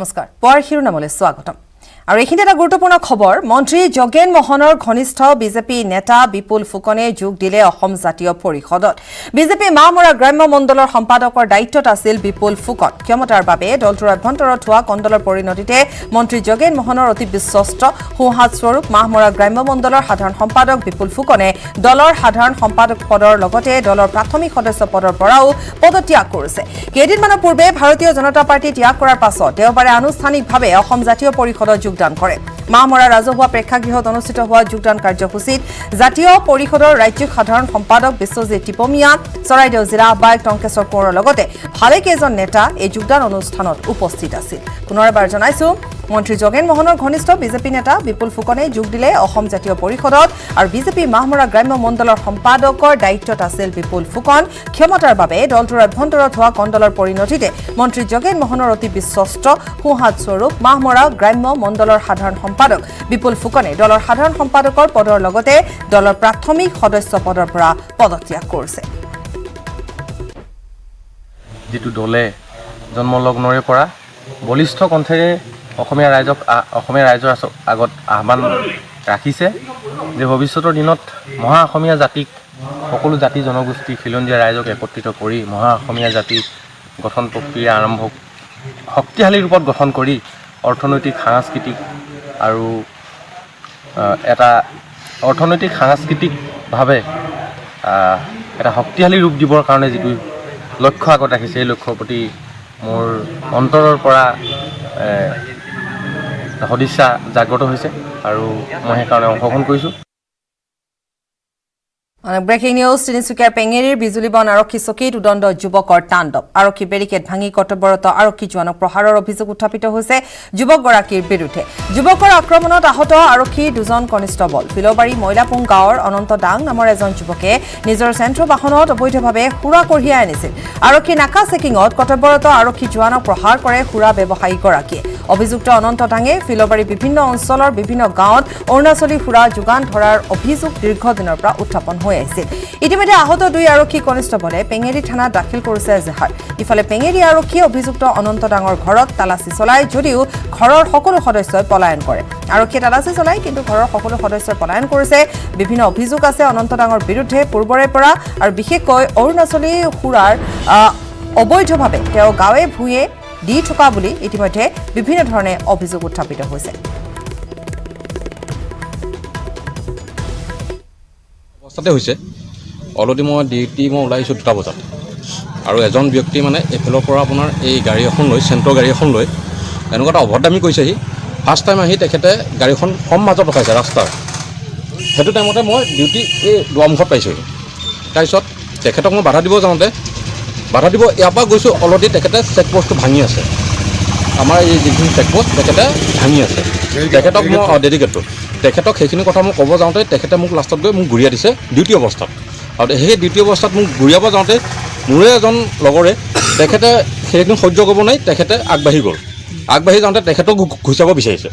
নমস্কাৰ পুৱাৰ শিৰোনামলৈ স্বাগতম আৰু এইখিনি এটা গুৰুত্বপূৰ্ণ খবৰ মন্ত্ৰী জগেন মোহনৰ ঘনিষ্ঠ বিজেপি নেতা বিপুল ফুকনে যোগ দিলে অসম জাতীয় পৰিষদত বিজেপি মামৰা গ্ৰাম্য মণ্ডলৰ সম্পাদকৰ দায়িত্বত আছিল বিপুল ফুকন ক্ষমতাৰ বাবে দলটোৰ অভ্যন্তৰত হোৱা কণ্ডলৰ পৰিণতিতে মন্ত্ৰী জগেন মোহনৰ অতি বিশ্বস্ত সোহাত স্বৰূপ মামৰা গ্ৰাম্য মণ্ডলৰ সাধাৰণ সম্পাদক বিপুল ফুকনে দলৰ সাধাৰণ সম্পাদক পদৰ লগতে দলৰ প্ৰাথমিক সদস্য পদৰ পৰাও পদত্যাগ কৰিছে কেইদিনমানৰ পূৰ্বে ভাৰতীয় জনতা পাৰ্টি ত্যাগ কৰাৰ পাছত দেওবাৰে আনুষ্ঠানিকভাৱে অসম জাতীয় পৰিষদত যোগদান কৰে মামৰা ৰাজহুৱা প্ৰেক্ষাগৃহত অনুষ্ঠিত হোৱা যোগদান কাৰ্যসূচীত জাতীয় পৰিষদৰ ৰাজ্যিক সাধাৰণ সম্পাদক বিশ্বজিৎ টিপমিয়া চৰাইদেউ জিলা আহ্বায়ক টংকেশ্বৰ কোঁৱৰৰ লগতে ভালেকেইজন নেতা এই যোগদান অনুষ্ঠানত উপস্থিত আছিল পুনৰবাৰ জনাইছো মন্ত্ৰী জগেন মোহনৰ ঘনিষ্ঠ বিজেপি নেতা বিপুল ফুকনে যোগ দিলে অসম জাতীয় পৰিষদত আৰু বিজেপি মাহমৰা গ্ৰাম্য মণ্ডলৰ সম্পাদকৰ দায়িত্বত আছিল বিপুল ফুকন ক্ষমতাৰ বাবে দলটোৰ অভ্যন্তৰত হোৱা কণ্ডলৰ পৰিণতিতে মন্ত্ৰী জগেন মোহনৰ অতি বিশ্বস্ত সোহাত স্বৰূপ মাহমৰা গ্ৰাম্য মণ্ডলৰ সাধাৰণ সম্পাদক বিপুল ফুকনে দলৰ সাধাৰণ সম্পাদকৰ পদৰ লগতে দলৰ প্ৰাথমিক সদস্য পদৰ পৰা পদত্যাগ কৰিছে যেটো দলে জন্মলগ্নৰে পৰা বলিষ্ঠ কণ্ঠেৰে অসমীয়া ৰাইজৰ আগত আহ্বান ৰাখিছে যে ভৱিষ্যতৰ দিনত মহা অসমীয়া জাতিক সকলো জাতি জনগোষ্ঠী খিলঞ্জীয়া ৰাইজক একত্ৰিত কৰি মহা অসমীয়া জাতি গঠন প্ৰক্ৰিয়া আৰম্ভ শক্তিশালী ৰূপত গঠন কৰি অৰ্থনৈতিক সাংস্কৃতিক আৰু এটা অৰ্থনৈতিক সাংস্কৃতিকভাৱে এটা শক্তিশালী ৰূপ দিবৰ কাৰণে যিটো লক্ষ্য আগত ৰাখিছে এই লক্ষ্যৰ প্ৰতি মোৰ অন্তৰৰ পৰা সদিচ্ছা জাগ্ৰত হৈছে আৰু মই সেইকাৰণে অংশগ্ৰহণ কৰিছোঁ ব্ৰেকিং নিউজ তিনিচুকীয়াৰ পেঙেৰীৰ বিজুলীবন আৰক্ষী চকীত উদণ্ড যুৱকৰ তাণ্ডৱ আৰক্ষী বেৰিকেড ভাঙি কৰ্তব্যৰত আৰক্ষী জোৱানক প্ৰহাৰৰ অভিযোগ উত্থাপিত হৈছে যুৱকগৰাকীৰ বিৰুদ্ধে যুৱকৰ আক্ৰমণত আহত আৰক্ষী দুজন কনিষ্টবল ফিলবাৰী মইলাপুং গাঁৱৰ অনন্ত দাং নামৰ এজন যুৱকে নিজৰ চেণ্ট্ৰ বাহনত অবৈধভাৱে সুৰা কঢ়িয়াই আনিছিল আৰক্ষী নাকা চেকিঙত কৰ্তব্যৰত আৰক্ষী জোৱানক প্ৰহাৰ কৰে সুৰা ব্যৱসায়ীগৰাকীয়ে অভিযুক্ত অনন্ত দাঙে ফিলবাৰী বিভিন্ন অঞ্চলৰ বিভিন্ন গাঁৱত অৰুণাচলী সুৰা যোগান ধৰাৰ অভিযোগ দীৰ্ঘদিনৰ পৰা উত্থাপন হৈ আহিছিল ইতিমধ্যে আহত দুই আৰক্ষী কনিষ্টবলে পেঙেৰী থানাত দাখিল কৰিছে এজাহাৰ ইফালে পেঙেৰী আৰক্ষীয়ে অভিযুক্ত অনন্ত ডাঙৰ ঘৰত তালাচী চলায় যদিও ঘৰৰ সকলো সদস্যই পলায়ন কৰে আৰক্ষীয়ে তালাচী চলায় কিন্তু ঘৰৰ সকলো সদস্যই পলায়ন কৰিছে বিভিন্ন অভিযোগ আছে অনন্ত ডাঙৰ বিৰুদ্ধে পূৰ্বৰে পৰা আৰু বিশেষকৈ অৰুণাচলী সুৰাৰ অবৈধভাৱে তেওঁ গাঁৱে ভূঞে দি থকা বুলি ইতিমধ্যে বিভিন্ন ধৰণে অভিযোগ উত্থাপিত হৈছে অৱস্থাতে হৈছে অলৰেডি মই ডিউটি ওলাইছোঁ 2টা বজাত আৰু এজন ব্যক্তি মানে এইফালৰ পৰা আপোনাৰ এই গাড়ী এখন লৈ চেণ্ট্ৰ গাড়ী এখন লৈ এনেকুৱা এটা অভদ্ৰামি কৰিছেহি ফাৰ্ষ্ট টাইম আহি তেখেতে গাড়ীখন কম মাজত ৰখাইছে ৰাস্তাৰ সেইটো টাইমতে মই ডিউটি এই দুৱাৰমুখত পাইছোঁহি তাৰপিছত তেখেতক মই বাধা দিব যাওঁতে ইয়াৰ পৰা গৈছোঁ অলৰেডি তেখেতে চেকপোষ্টটো ভাঙি আছে আমাৰ এই যিখিনি চেকপোষ্ট তেখেতে ভাঙি আছে তেখেতক মই ডেডিকেটটো তেখেতক সেইখিনি কথা মই ক'ব যাওঁতে তেখেতে মোক লাষ্টত গৈ মোক ঘূৰিয়াই দিছে ডিউটি অৱস্থাত আৰু সেই ডিউটি অৱস্থাত মোক ঘূৰিয়াব যাওঁতে মোৰে এজন লগৰে তেখেতে সেইখিনি সহ্য কৰিব নোৱাৰি তেখেতে আগবাঢ়ি যাওঁতে তেখেতক ঘুচাব বিচাৰিছে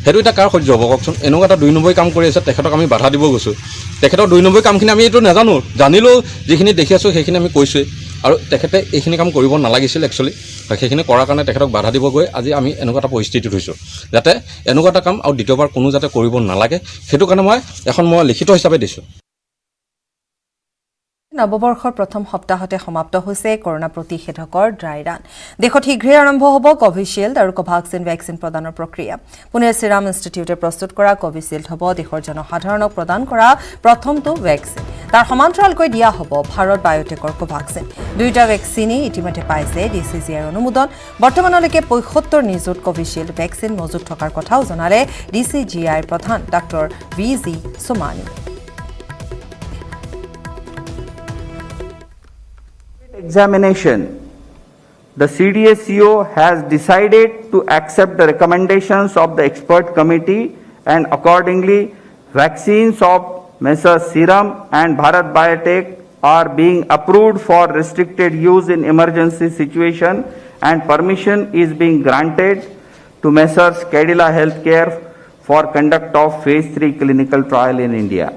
সেইটো এতিয়া কাৰ সহ্য হ'ব কওকচোন এনেকুৱা এটা 2 নম্বৰ কাম কৰি আছে তেখেতক আমি বাধা দিব গৈছোঁ তেখেতৰ 2 নম্বৰ কামখিনি আমি এইটো নাজানো জানিলেও যিখিনি দেখি আছোঁ সেইখিনি আমি কৈছোঁৱেই আৰু তেখেতে এইখিনি কাম কৰিব নালাগিছিল একচুৱেলি সেইখিনি কৰাৰ কাৰণে তেখেতক বাধা দিব গৈ আজি আমি এনেকুৱা এটা পৰিস্থিতিত হৈছোঁ যাতে এনেকুৱা এটা কাম আৰু দ্বিতীয়বাৰ কোনো যাতে কৰিব নালাগে সেইটো কাৰণে মই লিখিত হিচাপে দিছোঁ নৱবৰ্ষৰ প্ৰথম সপ্তাহতে সমাপ্ত হৈছে কৰোনা প্ৰতিষেধকৰ ড্ৰাই ৰান দেশত শীঘ্ৰেই আৰম্ভ হ'ব কোভিচিল্ড আৰু কোভাক্সিন ভেকচিন প্ৰদানৰ প্ৰক্ৰিয়া পুনেৰ চিৰাম ইনষ্টিটিউটে প্ৰস্তুত কৰা কোভিচিল্ড হ'ব দেশৰ জনসাধাৰণক প্ৰদান কৰা প্ৰথমটো ভেকচিন তাৰ সমান্তৰালকৈ দিয়া হ'ব ভাৰত বায়োটেকৰ কোভাক্সিন দুয়োটা ভেকচিনেই ইতিমধ্যে পাইছে ডিচিজিআইৰ অনুমোদন বৰ্তমানলৈকে ৭৫ নিযুত কোভিচিল্ড ভেকচিন মজুত থকাৰ কথাও জনালে ডিচিজিআইৰ প্ৰধান doctor VG Somani Examination. The CDSCO has decided to accept the recommendations of the expert committee and accordingly vaccines of Messrs. Serum and Bharat Biotech are being approved for restricted use in emergency situation and permission is being granted to Messrs. Cadila Healthcare for conduct of phase 3 clinical trial in India.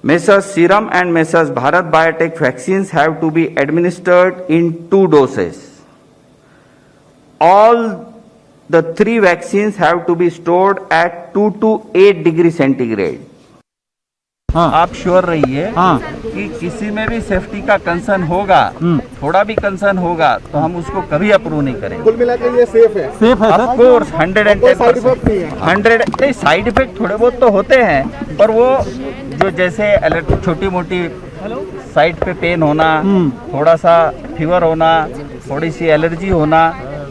Messrs. Serum and Messrs. Bharat Biotech vaccines have to be administered in 2 doses. All the 3 vaccines have to be stored at 2 to 8 degree centigrade. आप sure रहिए कि किसी में भी safety का concern होगा, थोड़ा भी कंसर्न होगा तो हम उसको कभी अप्रूव नहीं करेंगे। कुल मिला के ये सेफ है ऑफ कोर्स 110%। साइड इफेक्ट थोड़े बहुत तो होते हैं, पर वो जो जैसे छोटी मोटी साइड पे पेन होना, थोड़ा सा फीवर होना, थोड़ी सी एलर्जी होना,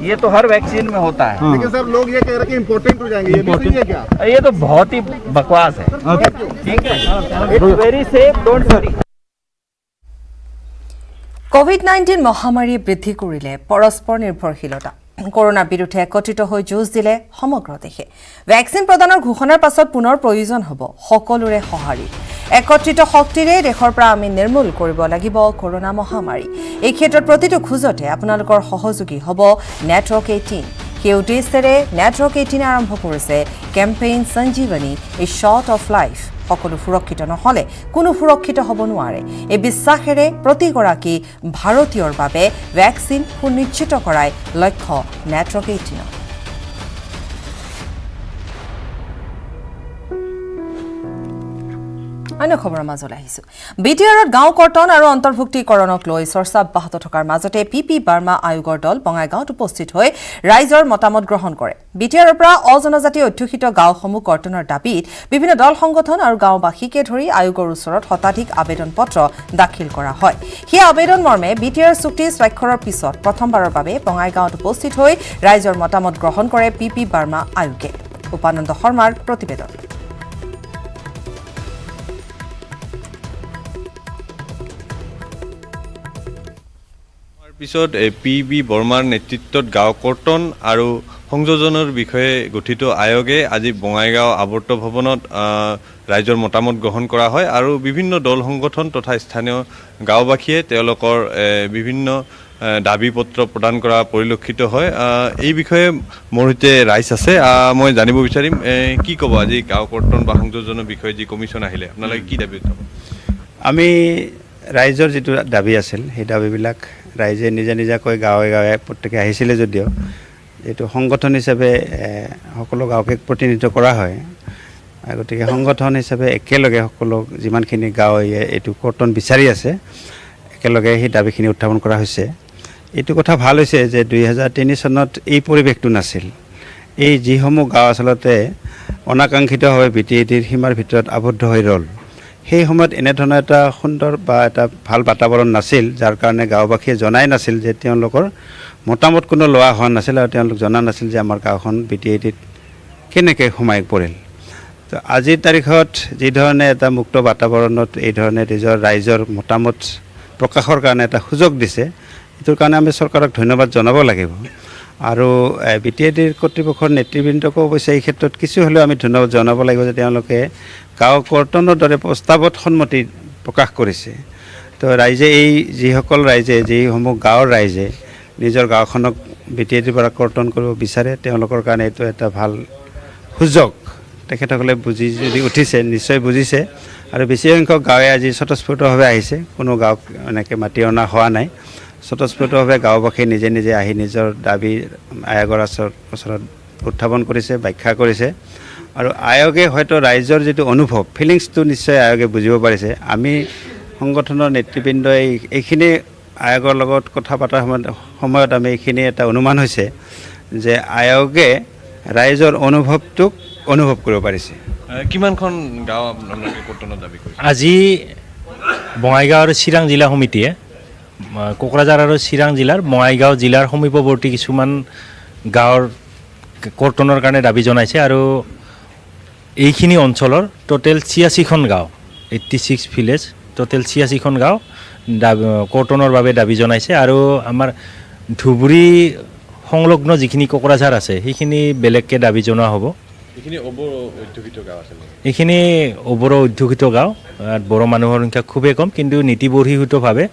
ये तो हर वैक्सीन में होता है। लेकिन सर लोग ये कह रहे हैं कि इम्पोर्टेंट हो जाएंगे, ये भी सही है क्या? ये तो बहुत ही बकवास है। ठीक है, it's very safe, don't worry. कोविड-19 মহামাৰীয়ে বৃদ্ধি কৰিলে পৰস্পৰ নিৰ্ভৰশীলতা। কৰোনাৰ বিৰুদ্ধে একত্ৰিত হৈ যুঁজ দিলে সমগ্ৰ দেশে। ভেকচিন প্ৰদানৰ ঘোষণাৰ পাছত পুনৰ প্ৰয়োজন হ'ব সকলোৰে সঁহাৰি। একত্ৰিত শক্তিৰে দেশৰ পৰা আমি নিৰ্মূল কৰিব লাগিব কৰোনা মহামাৰী। এই ক্ষেত্ৰত প্ৰতিটো খোজতে আপোনালোকৰ সহযোগী হ'ব নেটৱৰ্ক 18। সেই উদ্দেশ্যেৰে নেটৱৰ্ক 18 আৰম্ভ কৰিছে campaign Sanjeevani a shot of life. সকলো সুৰক্ষিত নহ'লে কোনো সুৰক্ষিত হ'ব নোৱাৰে। এই বিশ্বাসেৰে প্ৰতিগৰাকী ভাৰতীয়ৰ বাবে ভেকচিন সুনিশ্চিত কৰাই লক্ষ্য নেটৱৰ্ক 18। অন্য খবৰৰ মাজলৈ আহিছো। বিটিআৰত গাঁও কৰ্তন আৰু অন্তৰ্ভুক্তিকৰণক লৈ চৰ্চা অব্যাহত থকাৰ মাজতে পি বাৰ্মা আয়োগৰ দল বঙাইগাঁৱত উপস্থিত হৈ ৰাইজৰ মতামত গ্ৰহণ কৰে। বিটিআৰৰ পৰা অজনজাতি অধ্যুষিত গাঁওসমূহ কৰ্তনৰ দাবীত বিভিন্ন দল সংগঠন আৰু গাঁওবাসীকে ধৰি আয়োগৰ ওচৰত শতাধিক আবেদন পত্ৰ দাখিল কৰা হয়। সেই আবেদন মৰ্মে বিটিআৰ চুক্তি স্বাক্ষৰৰ পিছত প্ৰথমবাৰৰ বাবে বঙাইগাঁৱত উপস্থিত হৈ ৰাইজৰ মতামত গ্ৰহণ কৰে পি বাৰ্মা আয়োগে। উপানন্দ শৰ্মাৰ প্ৰতিবেদন। পিছত পি বৰ্মাৰ নেতৃত্বত গাঁও কৰ্তন আৰু সংযোজনৰ বিষয়ে গঠিত আয়োগে আজি বঙাইগাঁও আৱৰ্ত ভৱনত ৰাইজৰ মতামত গ্ৰহণ কৰা হয় আৰু বিভিন্ন দল সংগঠন তথা স্থানীয় গাঁওবাসীয়ে তেওঁলোকৰ বিভিন্ন দাবী পত্ৰ প্ৰদান কৰা পৰিলক্ষিত হয়। এই বিষয়ে মোৰ সৈতে ৰাইজ আছে, মই জানিব বিচাৰিম কি ক'ব আজি গাঁও কৰ্তন বা সংযোজনৰ বিষয়ে যি কমিশ্যন আহিলে আপোনালোকে কি দাবী উঠাব? আমি ৰাইজৰ যিটো দাবী আছিল সেই দাবীবিলাক ৰাইজে নিজা নিজাকৈ গাঁৱে গাঁৱে প্ৰত্যেকে আহিছিলে যদিও এইটো সংগঠন হিচাপে সকলো গাঁৱকে প্ৰতিনিধিত্ব কৰা হয়। গতিকে সংগঠন হিচাপে একেলগে সকলো যিমানখিনি গাঁও এইটো কৰ্তন বিচাৰি আছে একেলগে সেই দাবীখিনি উত্থাপন কৰা হৈছে। এইটো কথা ভাল হৈছে যে 2003 চনত এই পৰিৱেশটো নাছিল। এই যিসমূহ গাঁও আচলতে অনাকাংক্ষিতভাৱে BTADৰ সীমাৰ ভিতৰত আবদ্ধ হৈ ৰ'ল, সেই সময়ত এনেধৰণৰ এটা সুন্দৰ বা এটা ভাল বাতাবৰণ নাছিল, যাৰ কাৰণে গাঁওবাসীয়ে জনাই নাছিল যে তেওঁলোকৰ মতামত কোনো লোৱা হোৱা নাছিল আৰু তেওঁলোক জনা নাছিল যে আমাৰ গাঁওখন BTADত কেনেকৈ সোমাই পৰিল। তো আজিৰ তাৰিখত যিধৰণে এটা মুক্ত বাতাবৰণত এই ধৰণে নিজৰ ৰাইজৰ মতামত প্ৰকাশৰ কাৰণে এটা সুযোগ দিছে, এইটোৰ কাৰণে আমি চৰকাৰক ধন্যবাদ জনাব লাগিব। আৰু BTADৰ কৰ্তৃপক্ষৰ নেতৃবৃন্দকো অৱশ্যে এই ক্ষেত্ৰত কিছু হ'লেও আমি ধন্যবাদ জনাব লাগিব যে তেওঁলোকে গাঁও কৰ্তনৰ দৰে প্ৰস্তাৱত সন্মতি প্ৰকাশ কৰিছে। তো ৰাইজে এই যিসকল ৰাইজে যিসমূহ গাঁৱৰ ৰাইজে নিজৰ গাঁওখনক BTADৰ পৰা কৰ্তন কৰিব বিচাৰে তেওঁলোকৰ কাৰণে এইটো এটা ভাল সুযোগ। তেখেতসকলে বুজি যদি উঠিছে, নিশ্চয় বুজিছে আৰু বেছি সংখ্যক গাঁৱে আজি স্বতঃস্ফূৰ্তভাৱে আহিছে, কোনো গাঁৱক এনেকৈ মাতি অনা হোৱা নাই। স্বতঃস্ফূৰ্তভাৱে গাঁওবাসীয়ে নিজে নিজে আহি নিজৰ দাবী আয়োগৰ ওচৰত উত্থাপন কৰিছে, ব্যাখ্যা কৰিছে আৰু আয়োগে হয়তো ৰাইজৰ যিটো অনুভৱ ফিলিংছটো নিশ্চয় আয়োগে বুজিব পাৰিছে। আমি সংগঠনৰ নেতৃবৃন্দই এইখিনি আয়োগৰ লগত কথা পতাৰ সময়ত আমি এইখিনি এটা অনুমান হৈছে যে আয়োগে ৰাইজৰ অনুভৱটোক অনুভৱ কৰিব পাৰিছে। কিমানখন গাঁও আপোনালোকে কৰ্তনৰ দাবী কৰিছে? আজি বঙাইগাঁও আৰু চিৰাং জিলা সমিতিয়ে কোকৰাঝাৰ আৰু চিৰাং জিলাৰ বঙাইগাঁও জিলাৰ সমীপৱৰ্তী কিছুমান গাঁৱৰ কৰ্তনৰ কাৰণে দাবী জনাইছে আৰু এইখিনি অঞ্চলৰ টোটেল 86খন গাঁও, 86 ভিলেজ, টোটেল 86খন গাঁও কৰ্তনৰ বাবে দাবী জনাইছে। আৰু আমাৰ ধুবুৰী সংলগ্ন যিখিনি কোকৰাঝাৰ আছে সেইখিনি বেলেগকৈ দাবী জনোৱা হ'ব। এইখিনি অবৰ অধ্যুষিত গাঁও আছে নেকি? এইখিনি অবৰ অধ্যুষিত গাঁও, বড়ো মানুহৰ সংখ্যা খুবেই কম, কিন্তু নীতিবহিৰ্ভূতভাৱে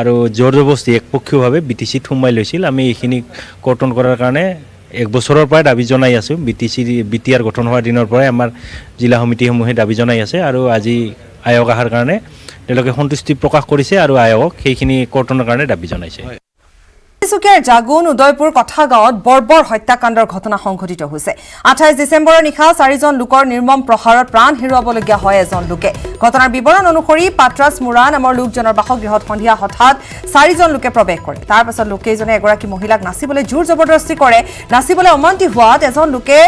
আৰু জোৰ জবস্তি একপক্ষীয়ভাৱে BTCত সোমাই লৈছিল। আমি এইখিনি কৰ্তন কৰাৰ কাৰণে 1 বছৰৰ পৰাই দাবী জনাই আছোঁ। BTR গঠন হোৱাৰ দিনৰ পৰাই আমাৰ জিলা সমিতিসমূহে দাবী জনাই আছে আৰু আজি আয়োগ অহাৰ কাৰণে তেওঁলোকে সন্তুষ্টি প্ৰকাশ কৰিছে আৰু আয়োগক সেইখিনি কৰ্তনৰ কাৰণে দাবী জনাইছে। তিনিচুকীয়াৰ জাগুন উদয়পুৰ কথা গাঁৱত বৰ্বৰ হত্যাকাণ্ডৰ ঘটনা সংঘটিত হৈছে 28 ডিচেম্বৰৰ নিশা 4জন লোকৰ নিৰ্মম প্ৰহাৰত প্ৰাণ হেৰুৱাবলগীয়া হয় এজন লোকে ঘটনাৰ বিৱৰণ অনুসৰি পাত্ৰাছ মুৰা নামৰ লোকজনৰ বাসগৃহত সন্ধিয়া হঠাৎ 4জন লোকে প্ৰৱেশ কৰে তাৰ পাছত লোকেজনে এগৰাকী মহিলাক নাচিবলৈ জোৰ জবৰদস্তি কৰে নাচিবলৈ অমান্তি হোৱাত এজন লোকে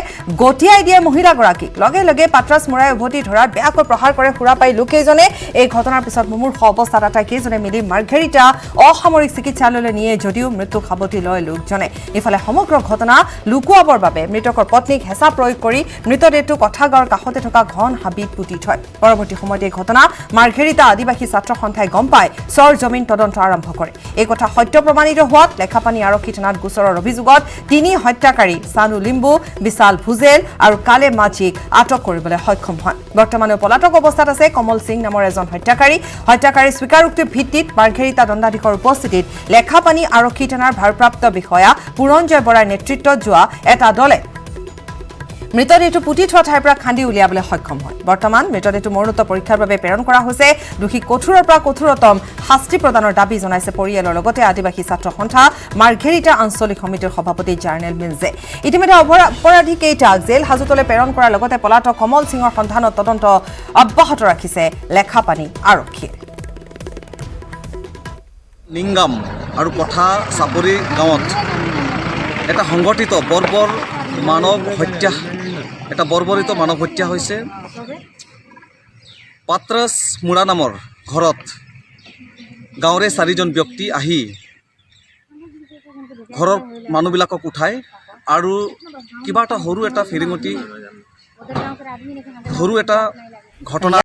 গটিয়াই দিয়ে মহিলাগৰাকীক লগে লগে পাত্ৰাছ মুৰাই উভতি ধৰাত বেয়াকৈ প্ৰহাৰ কৰে খুৰা পাই লোকেজনে এই ঘটনাৰ পিছত মুমূৰ্ষ অৱস্থাত আটাইকেইজনে মিলি মাৰ্ঘেৰিটা অসামৰিক চিকিৎসালয়লৈ নিয়ে যদিও মৃত্যুক সাৱটি লয় লোকজনে ইফালে সমগ্ৰ ঘটনা লুকুৱাবৰ বাবে মৃতকৰ পত্নীক হেঁচা প্ৰয়োগ কৰি মৃতদেহটো কথাগাঁৱৰ কাষতে থকা ঘন হাবিত পুতি থয় পৰৱৰ্তী সময়ত এই ঘটনা মাৰ্ঘেৰিটা আদিবাসী ছাত্ৰ সন্থাই গম পাই চৰ জমিন তদন্ত আৰম্ভ কৰে এই কথা সত্য প্ৰমাণিত হোৱাত লেখাপানী আৰক্ষী থানাত গোচৰৰ অভিযোগত 3 হত্যাকাৰী সানু লিম্বু বিশাল ভুজেল আৰু কালে মাঝিক আটক কৰিবলৈ সক্ষম হয় বৰ্তমানে পলাতক অৱস্থাত আছে কমল সিং নামৰ এজন হত্যাকাৰী স্বীকাৰোক্তিৰ ভিত্তিত মাৰ্ঘেৰিটা দণ্ডাধীশৰ উপস্থিতিত লেখাপানী আৰক্ষী থানাৰ ভাৰপ্ৰাপ্ত বিষয়া পুৰঞ্জয় বৰাৰ নেতৃত্বত যোৱা এটা দলে মৃতদেহটো পুতি থোৱা ঠাইৰ পৰা খান্দি উলিয়াবলৈ সক্ষম হয় বৰ্তমান মৃতদেহটো মৰণোত্তৰ পৰীক্ষাৰ বাবে প্ৰেৰণ কৰা হৈছে দোষী কঠোৰৰ পৰা কঠোৰতম শাস্তি প্ৰদানৰ দাবী জনাইছে পৰিয়ালৰ লগতে আদিবাসী ছাত্ৰ সন্থা মাৰ্ঘেৰিটা আঞ্চলিক সমিতিৰ সভাপতি জাৰ্নেল মিনজে ইতিমধ্যে অপৰাধী কেইটাক জেল হাজতলৈ প্ৰেৰণ কৰাৰ লগতে পলাতক কমল সিঙৰ সন্ধানত তদন্ত অব্যাহত ৰাখিছে লেখাপানী আৰক্ষীয়ে নিংগাম আৰু কথা চাপৰি গাঁৱত এটা সংগঠিত বৰ্বৰিত মানৱ হত্যা হৈছে পাত্ৰাছ মুৰা নামৰ ঘৰত গাঁৱৰে 4জন ব্যক্তি আহি ঘৰৰ মানুহবিলাকক উঠাই আৰু কিবা এটা সৰু এটা ঘটনা